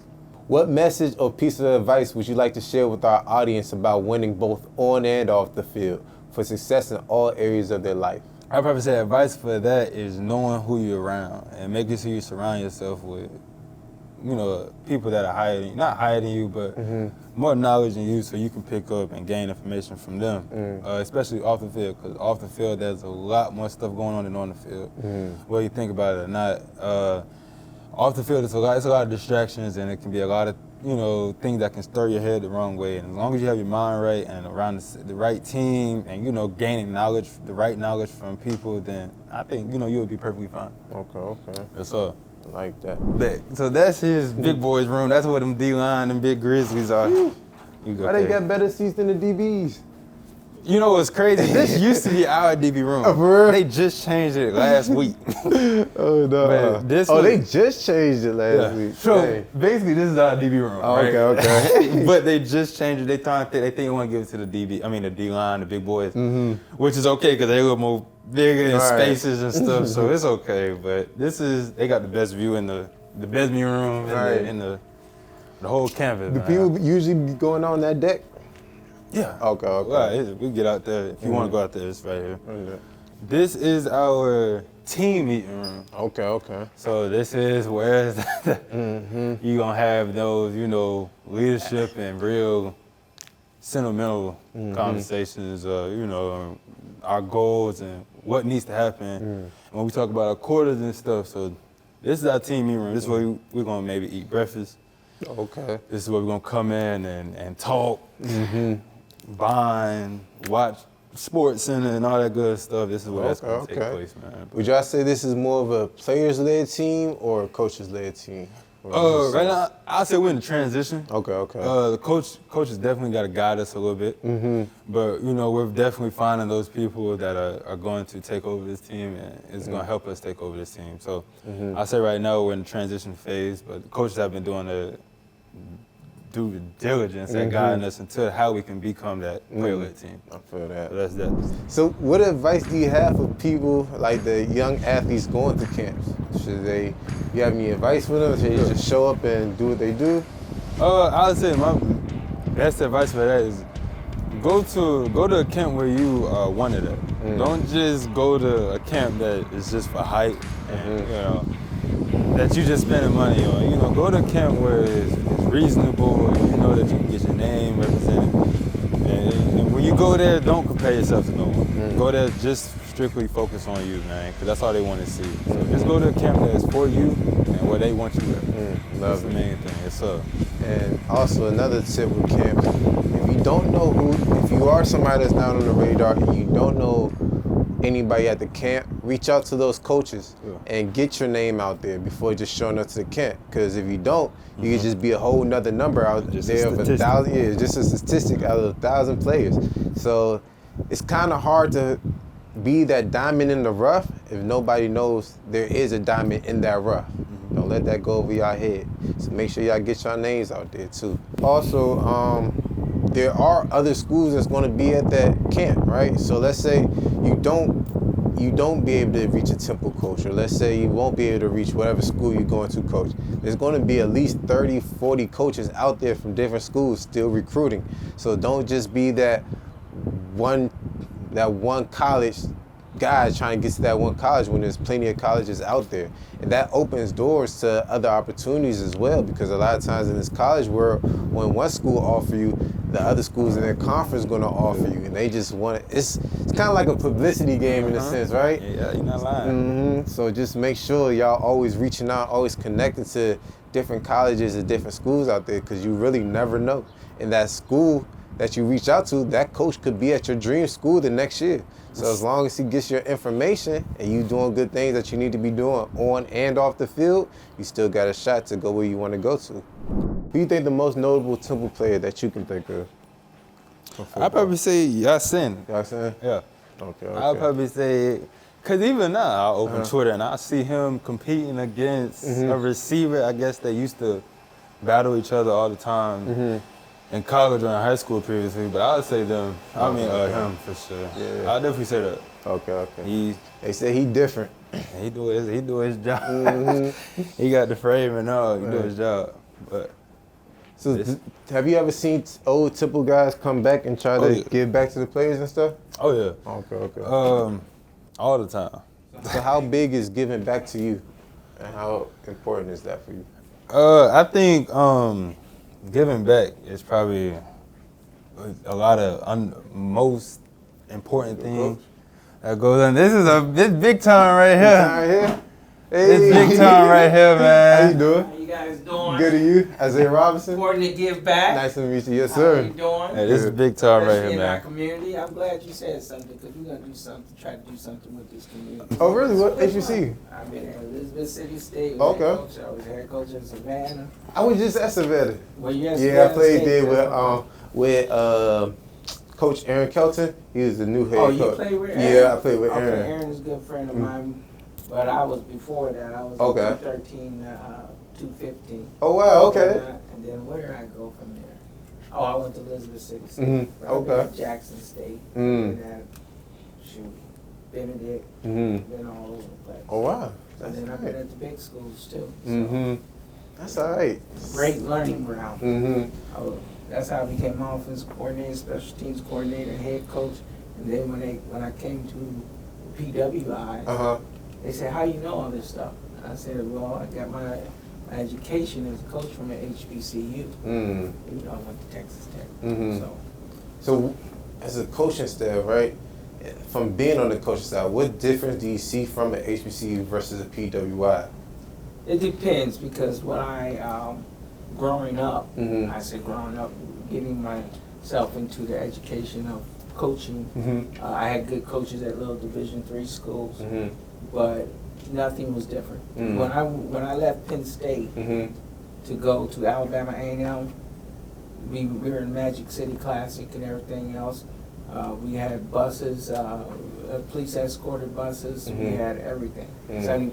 What message or piece of advice would you like to share with our audience about winning both on and off the field for success in all areas of their life? I'd probably say advice for that is knowing who you're around and making sure you surround yourself with, you know, people that are higher than you, not higher than you, but more knowledge than you so you can pick up and gain information from them, especially off the field, because off the field there's a lot more stuff going on than on the field, whether you think about it or not. Off the field, it's a lot of distractions, and it can be a lot of, you know, things that can stir your head the wrong way. And as long as you have your mind right and around the right team, and you know, gaining knowledge, the right knowledge from people, then I think, you know, you'll be perfectly fine. Okay. That's all. I like that. So that's his big boys' room. That's where them D-line, them big Grizzlies are. Why they got better seats than the DBs? You know what's crazy? This used to be our DB room. For real? They just changed it last week. Oh no! They just changed it last week. So basically, this is our DB room. Right? Okay. But they just changed it. They think they want to give it to the DB. I mean the D-line, the big boys, which is okay because they a little more bigger in spaces and stuff. So it's okay. But they got the best view in the best view room in the whole campus. Do people usually be going on that deck? Yeah. Okay. Well, we get out there. If you want to go out there, it's right here. this is our team meeting room. Okay. So this is where you gonna have those, leadership and real sentimental conversations, our goals and what needs to happen. When we talk about our quarters and stuff, so this is our team meeting room. This is where we're gonna maybe eat breakfast. Okay. This is where we're gonna come in and talk, bond, watch Sports Center and all that good stuff. This is where that's gonna take place, man. Would y'all say this is more of a players-led team or a coaches-led team? Right now, I'll say we're in the transition. Okay. The coach has definitely got to guide us a little bit. But, we're definitely finding those people that are going to take over this team and is going to help us take over this team. So I say right now we're in the transition phase, but the coaches have been doing the due diligence at guiding us into how we can become that player-led team. I feel that. So that's that. So what advice do you have for people like the young athletes going to camps? You have any advice for them? Should they just show up and do what they do? I would say my best advice for that is go to a camp where you wanted it. Don't just go to a camp that is just for hype and that you just spending money on. Go to a camp where it's reasonable and you know that you can get your name represented. And when you go there, don't compare yourself to no one. Go there just strictly focus on you, man, because that's all they want to see. So just go to a camp that's for you and where they want you at. That's the main thing. Yes, sir. And also another tip with camps, if you don't know if you are somebody that's not on the radar and you don't know anybody at the camp, reach out to those coaches and get your name out there before just showing up to the camp. Because if you don't, you could just be a whole nother number out there of 1,000. Yeah, just a statistic out of 1,000 players. So it's kind of hard to be that diamond in the rough if nobody knows there is a diamond in that rough. Don't let that go over your head. So make sure y'all get your names out there too. Also, there are other schools that's going to be at that camp, right? So let's say you don't be able to reach a Temple coach, or let's say you won't be able to reach whatever school you're going to coach. There's going to be at least 30, 40 coaches out there from different schools still recruiting. So don't just be that one college guy trying to get to that one college when there's plenty of colleges out there. And that opens doors to other opportunities as well, because a lot of times in this college world, when one school offers you, the other schools in their conference going to offer you, and they just want it. It's kind of like a publicity game in a sense, right? Yeah, you're not lying. So just make sure y'all always reaching out, always connected to different colleges and different schools out there, because you really never know. And that school that you reach out to, that coach could be at your dream school the next year. So as long as he gets your information and you doing good things that you need to be doing on and off the field, you still got a shot to go where you want to go to. Who do you think the most notable Temple player that you can think of? I'd probably say Yasin. Yasin? Yeah. Okay. I'll probably say, because even now I open Twitter and I see him competing against a receiver, I guess they used to battle each other all the time. In college or in high school previously, but I would say them. Him for sure. Yeah. I'll definitely say that. Okay. They say he different. He do his job. He got the frame and all. He do his job. But so have you ever seen old Temple guys come back and try to give back to the players and stuff? Oh yeah. Okay. All the time. So how big is giving back to you, and how important is that for you? I think giving back is probably a lot of most important thing that goes on. This big time right here. Hey. This big time right here, man. How you doing? How you guys doing? Good to you. Isaiah Robinson. Important to give back. Nice to meet you. Yes, sir. How you doing? Hey, this is big time right here, in man. our community. I'm glad you said something, because we're gonna do something. Try to do something with this community. Oh, really? What HBC? I've been at Elizabeth City State. Okay. Head coach. I was head coach in Savannah. I was just at Savannah. Well, yes. Yeah, I played there with Coach Aaron Kelton. He was the new head coach. Oh, you played with Aaron? Yeah, I played with Aaron. Okay, Aaron is a good friend of mine, but I was before that. I was 213, 215. Oh, wow, okay. And then where did I go from there? Oh, I went to Elizabeth City State. Mm-hmm. Okay. Jackson State. Mm. And then, Benedict. Mm-hmm. Been all over the place. Oh, wow. And then I've been at the big schools too. So Mm-hmm. That's all right. great learning ground. Mm-hmm. That's how I became offensive coordinator, special teams coordinator, head coach. And then when I came to PWI. They said, how you know all this stuff? And I said, well, I got my education as a coach from the HBCU. You know, I went to Texas Tech. So as a coaching staff, right, from being on the coaching side, what difference do you see from an HBCU versus a PWI? It depends, because when growing up, I said growing up, getting myself into the education of coaching, I had good coaches at little Division III schools, but nothing was different. When I left Penn State to go to Alabama A&M, we were in Magic City Classic and everything else. We had buses, police escorted buses. We had everything.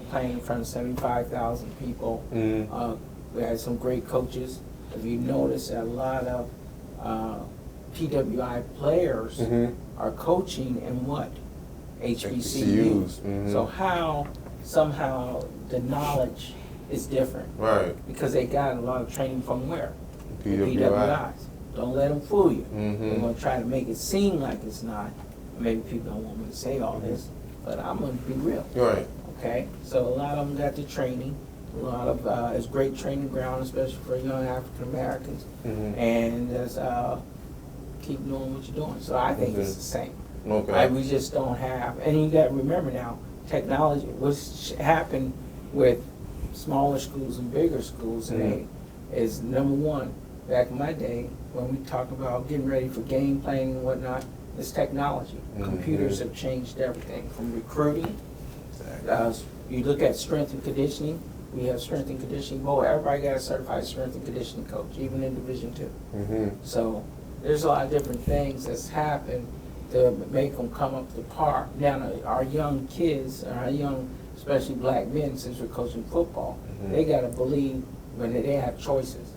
Playing in front of 75,000 people. We had some great coaches. If you notice, a lot of PWI players are coaching in what? HBCUs. So how somehow the knowledge is different? Right. Because they got a lot of training from where? PWIs. Don't let them fool you. They're going to try to make it seem like it's not. Maybe people don't want me to say all this, but I'm going to be real. Right. Okay? So a lot of them got the training. A lot of it's great training ground, especially for young African Americans. And there's keep doing what you're doing. So I think it's the same. Okay. We just don't have, and you got to remember now, technology, what's happened with smaller schools and bigger schools today is, number one, back in my day, when we talk about getting ready for game planning and whatnot, it's technology. Computers have changed everything from recruiting. You look at strength and conditioning. We have strength and conditioning. Boy, everybody got a certified strength and conditioning coach, even in Division II. So there's a lot of different things that's happened to make them come up to par. Now, our young kids, our young, especially black men, since we're coaching football, they got to believe when they have choices.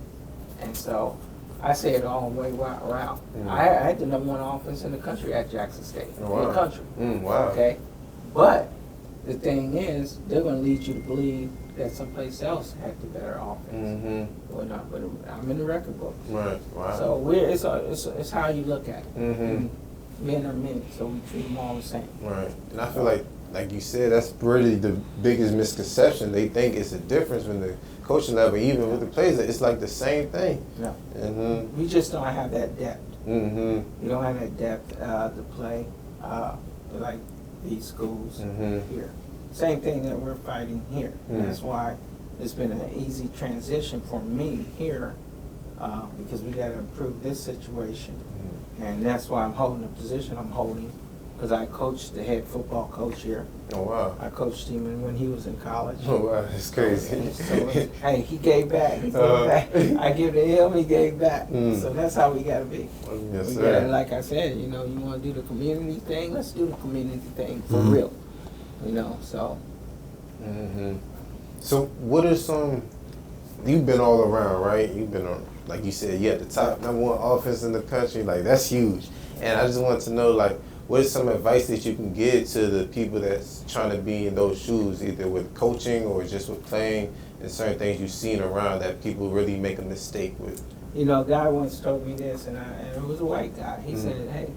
And so I say it all the way around. I had the #1 offense in the country at Jackson State. In the country. Okay? But the thing is, they're going to lead you to believe that someplace else had the better offense. Well, not, but I'm in the record books. Right. Wow. So it's how you look at it. Men are men, so we treat them all the same. Right. And I feel like you said, that's really the biggest misconception. They think it's a difference when the coaching level, even with the players, it's like the same thing. Yeah. We just don't have that depth. We don't have that depth to play like these schools here. Same thing that we're fighting here. And that's why it's been an easy transition for me here, because we got to improve this situation. And that's why I'm holding the position I'm holding, because I coached the head football coach here. Oh, wow. I coached him when he was in college. Oh, wow, that's crazy. Hey, he gave back. He gave back. I give to him, he gave back. So that's how we got to be. Yes, sir. Gotta, like I said, you know, you want to do the community thing, let's do the community thing for real. You know, so. So what are some, you've been all around, right? You've been on, like you said, you're at the top #1 offense in the country. Like, that's huge. And I just want to know, like, what is some advice that you can give to the people that's trying to be in those shoes, either with coaching or just with playing, and certain things you've seen around that people really make a mistake with? You know, a guy once told me this, and it was a white guy. He said, hey,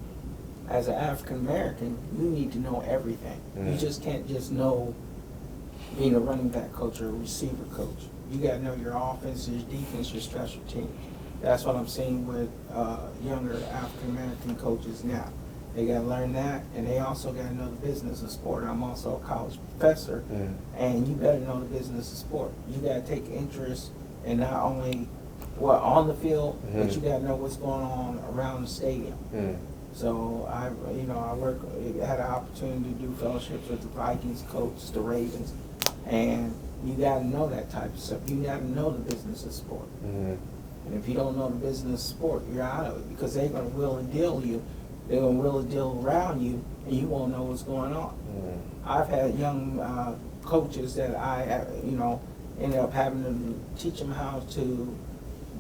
as an African American, you need to know everything. You just can't just know being a running back coach or a receiver coach. You got to know your offense, your defense, your special teams. That's what I'm seeing with younger African American coaches now. They got to learn that, and they also got to know the business of sport. I'm also a college professor, and you better know the business of sport. You got to take interest in not only what on the field, but you got to know what's going on around the stadium. So I had an opportunity to do fellowships with the Vikings coach, the Ravens, and you got to know that type of stuff. You got to know the business of sport. And if you don't know the business of sport, you're out of it, because they're going to will and deal you. They're going to will and deal around you, and you won't know what's going on. I've had young coaches that I, ended up having to teach them how to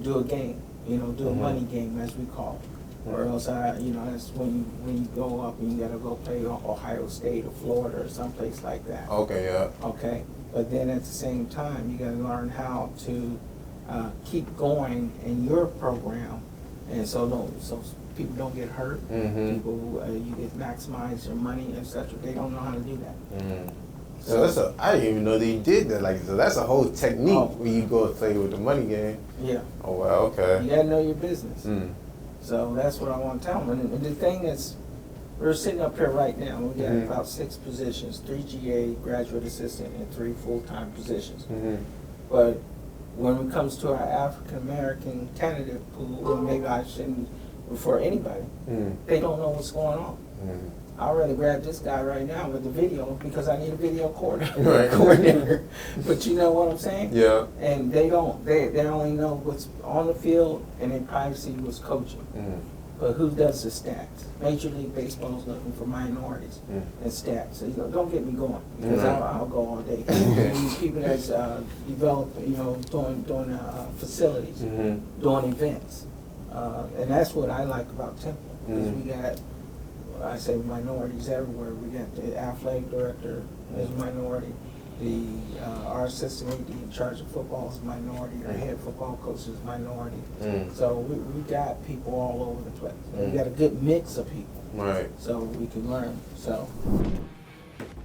do a game, do a money game, as we call it. Or else, that's when you go up and you got to go play Ohio State or Florida or someplace like that. Okay, yeah. Okay, but then at the same time, you got to learn how to keep going in your program, and so people don't get hurt. People, you get maximize your money, etc. They don't know how to do that. So I didn't even know that you did that. Like, so that's a whole technique when you go and play with the money game. Yeah. Oh wow, okay. You gotta know your business. So that's what I want to tell them. And the thing is, we're sitting up here right now. We got about 6 positions: 3 GA, graduate assistant, and 3 full-time positions. But when it comes to our African American candidate pool, and maybe I shouldn't for anybody, they don't know what's going on. I'd rather grab this guy right now with the video because I need a video coordinator. But you know what I'm saying? Yeah. And they don't. They only know what's on the field, and they probably see what's coaching. But who does the stats? Major League Baseball is looking for minorities and stats. So, don't get me going because I'll go all day. These people that's developed, doing facilities, doing events, and that's what I like about Temple. Is we got, I say minorities everywhere. We got the athletic director is a minority. Our assistant AD in charge of football is a minority. Our head football coach is a minority. So we got people all over the place. We got a good mix of people. Right. So we can learn. So.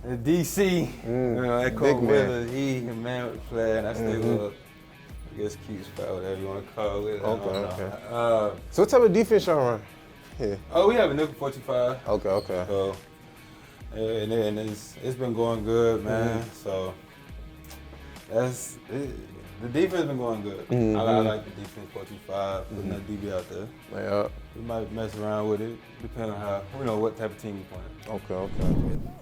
The DC, that Cole Miller, he a man with the flag, and I still I guess cute spot, whatever you want to call it. Okay. So what type of defense y'all run? Yeah. Oh, we have a nickel 45. Okay. So, and it's been going good, man. So that's it. The defense been going good. I like the defense 45, putting that DB out there. Yeah. We might mess around with it, depending on how what type of team you playing. Okay.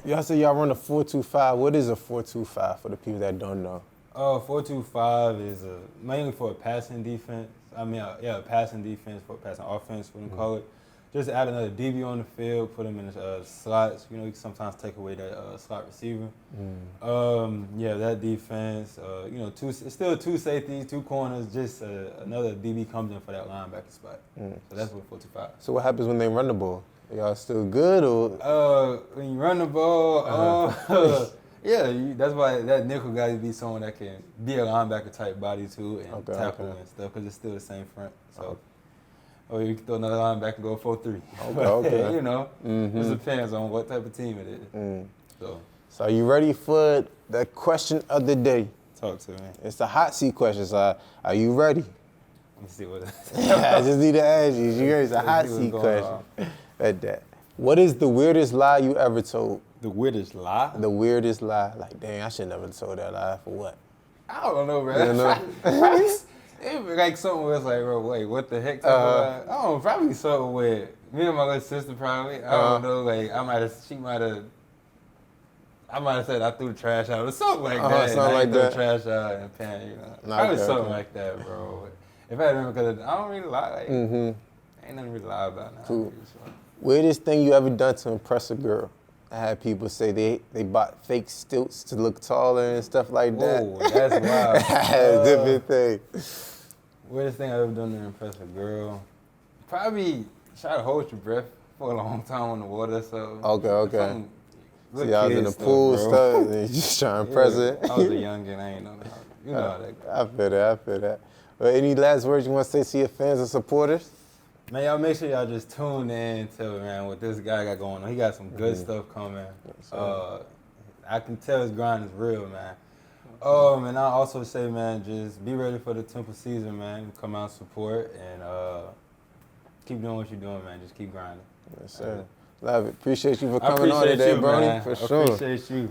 Y'all say y'all run a 4-2-5. What is a 4-2-5 for the people that don't know? 4-2-5 is mainly for a passing defense. Passing defense for passing offense, we call it. Just add another DB on the field, put them in the slots. You can sometimes take away that slot receiver. That defense. It's still 2 safeties, 2 corners. Just another DB comes in for that linebacker spot. So that's what 4-2-5. So what happens when they run the ball? Y'all still good or? When you run the ball, that's why that nickel guy be someone that can be a linebacker type body too and tackle and stuff because it's still the same front. So. Or you can throw another linebacker and go 4-3. Okay. It depends on what type of team it is. So are you ready for the question of the day? Talk to me. It's the hot seat question. So are you ready? Let me see what it is. I just need to ask you. You ready? It's a hot seat question. At that. What is the weirdest lie you ever told? The weirdest lie? The weirdest lie. Like, dang, I should never have told that lie for what? I don't know, man. It was like something where it's like, bro, wait, what the heck? I don't know, probably something with me and my little sister probably. I don't know, like I might have said I threw the trash out or something like that. Something like that. Threw the trash out in the pan, Probably something like that, bro. If I remember, because I don't really lie. Like, ain't nothing really lie about now. Cool. Weirdest thing you ever done to impress a girl? I had people say they bought fake stilts to look taller and stuff like that. Whoa, that's wild. That's a different thing. Weirdest thing I've ever done to impress a girl? Probably try to hold your breath for a long time on the water. So Okay. See, I was in the pool stuff and you just trying to impress it. I was a youngin', I ain't know that. You know how that goes. I feel that. Well, any last words you want to say to your fans and supporters? Man, y'all make sure y'all just tune in to, man, what this guy got going on. He got some good stuff coming. I can tell his grind is real, man. And I also say, man, just be ready for the Temple season, man. Come out, support, and keep doing what you're doing, man. Just keep grinding. Yes, sir. Love it. Appreciate you for coming on today, Brody. For sure. Appreciate you.